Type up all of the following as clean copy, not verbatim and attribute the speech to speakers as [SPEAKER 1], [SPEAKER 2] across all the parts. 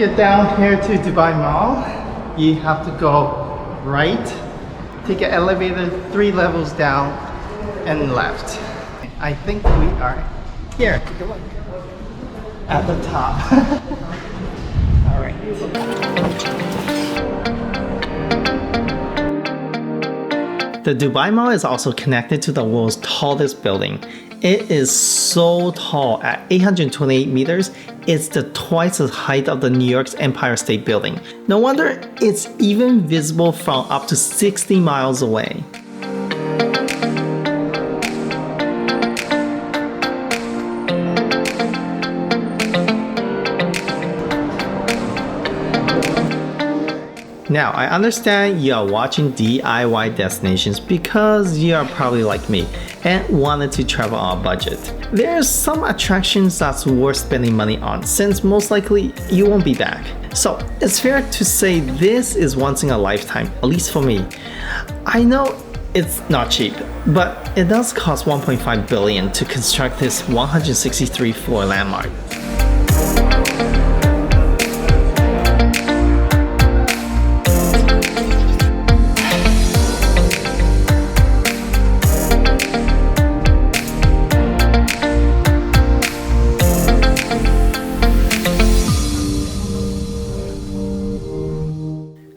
[SPEAKER 1] Get down here to Dubai Mall, you have to go right, take an elevator 3 levels down and left. I think we are here. Take a look at the top. All right. The Dubai Mall is also connected to the world's tallest building. It is so tall at 828 meters. It's the twice the height of the New York's Empire State Building. No wonder it's even visible from up to 60 miles away. Now, I understand you are watching DIY destinations because you are probably like me and wanted to travel on a budget. There's some attractions that's worth spending money on since most likely you won't be back. So it's fair to say this is once in a lifetime, at least for me. I know it's not cheap, but it does cost 1.5 billion to construct this 163 floor landmark.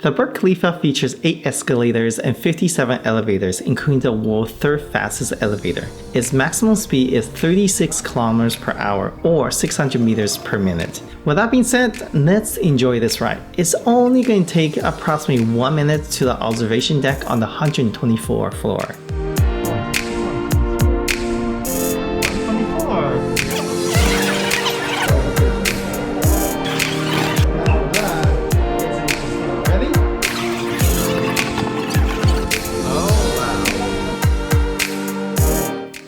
[SPEAKER 1] The Burj Khalifa features 8 escalators and 57 elevators, including the world's 3rd fastest elevator. Its maximum speed is 36 kilometers per hour or 600 meters per minute. With that being said, let's enjoy this ride. It's only going to take approximately 1 minute to the observation deck on the 124th floor.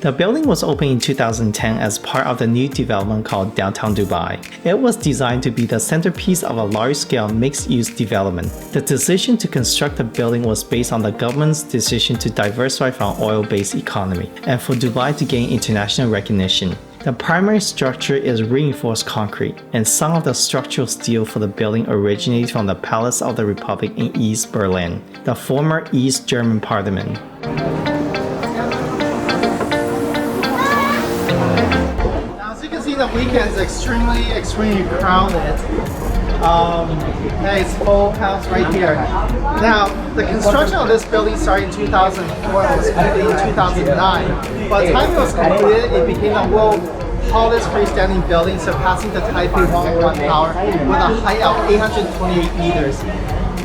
[SPEAKER 1] The building was opened in 2010 as part of the new development called Downtown Dubai. It was designed to be the centerpiece of a large-scale mixed-use development. The decision to construct the building was based on the government's decision to diversify from oil-based economy and for Dubai to gain international recognition. The primary structure is reinforced concrete, and some of the structural steel for the building originates from the Palace of the Republic in East Berlin, the former East German parliament. The weekend's extremely crowded. It's full house right here. Now, the construction of this building started in 2004 and was completed in 2009. By the time it was completed, it became the world's tallest freestanding building, surpassing the Taipei 101 Tower with a height of 828 meters,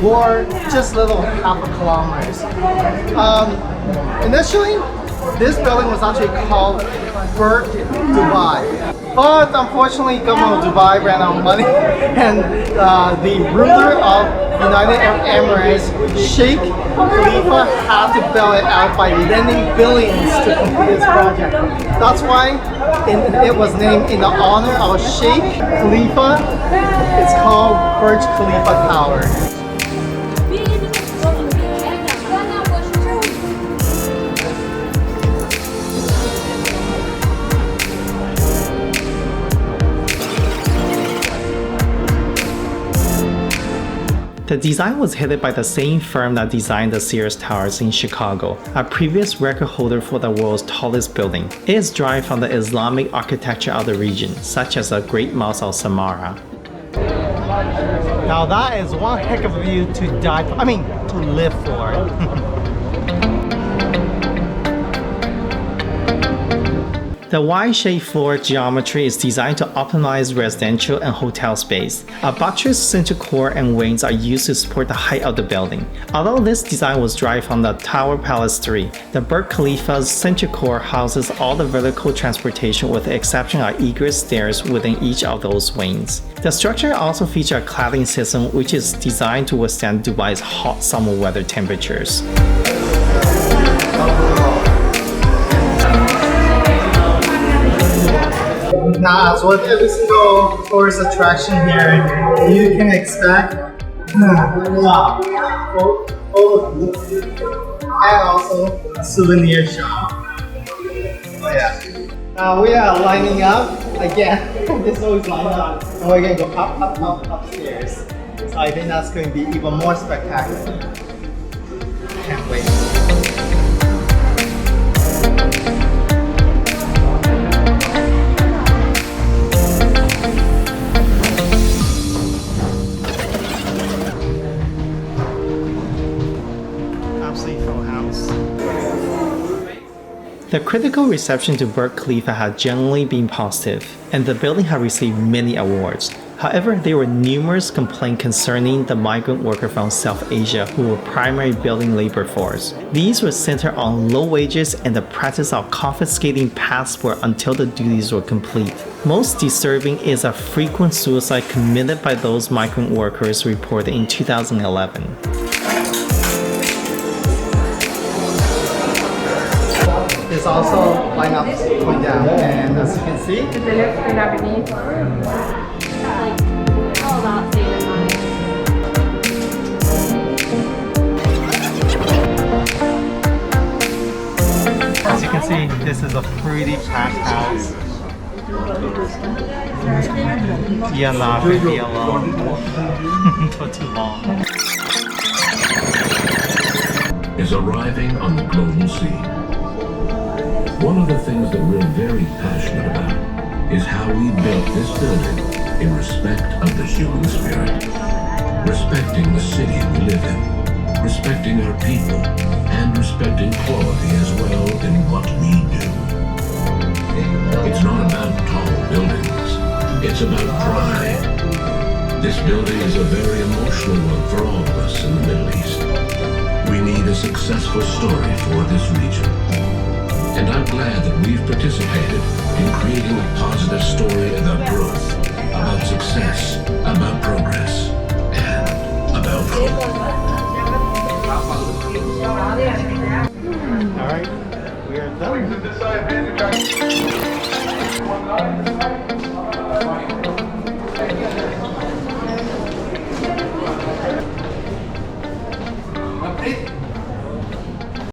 [SPEAKER 1] or just little half a kilometers. Initially, this building was actually called Burj Dubai. But unfortunately, government of Dubai ran out of money, and the ruler of United Arab Emirates, Sheikh Khalifa, had to bail it out by lending billions to complete this project. That's why it was named in the honor of Sheikh Khalifa. It's called Burj Khalifa Tower. The design was headed by the same firm that designed the Sears Towers in Chicago, a previous record holder for the world's tallest building. It is derived from the Islamic architecture of the region, such as the Great Mosque of Samarra. Now that is one heck of a view to to live for. The Y-shaped floor geometry is designed to optimize residential and hotel space. A buttressed center core and wings are used to support the height of the building. Although this design was derived from the Tower Palace 3, the Burj Khalifa's center core houses all the vertical transportation with the exception of egress stairs within each of those wings. The structure also features a cladding system which is designed to withstand Dubai's hot summer weather temperatures. Now, as with every single tourist attraction here, you can expect and also a souvenir shop. Oh yeah. Now we are lining up again. This is always lined up, and we're going to go up, upstairs. So I think that's going to be even more spectacular. Can't wait. Absolutely full house. The critical reception to Burj Khalifa had generally been positive, and the building had received many awards. However, there were numerous complaints concerning the migrant workers from South Asia who were primary building labor force. These were centered on low wages and the practice of confiscating passports until the duties were complete. Most disturbing is a frequent suicide committed by those migrant workers reported in 2011. There's also lineups going down, and as you can see, this is a pretty packed house. You're not going to be alone for too long.
[SPEAKER 2] Is arriving on the global scene. One of the things that we're very passionate about is how we built this building in respect of the human spirit. Respecting the city we live in, respecting our people, and respecting quality as well in what we do. It's not about tall buildings, it's about pride. This building is a very emotional one for all of us in the Middle East. We need a successful story for this region. And I'm glad that we've participated in creating a positive story about growth, about success, about progress, and about hope.
[SPEAKER 1] All right, we are done.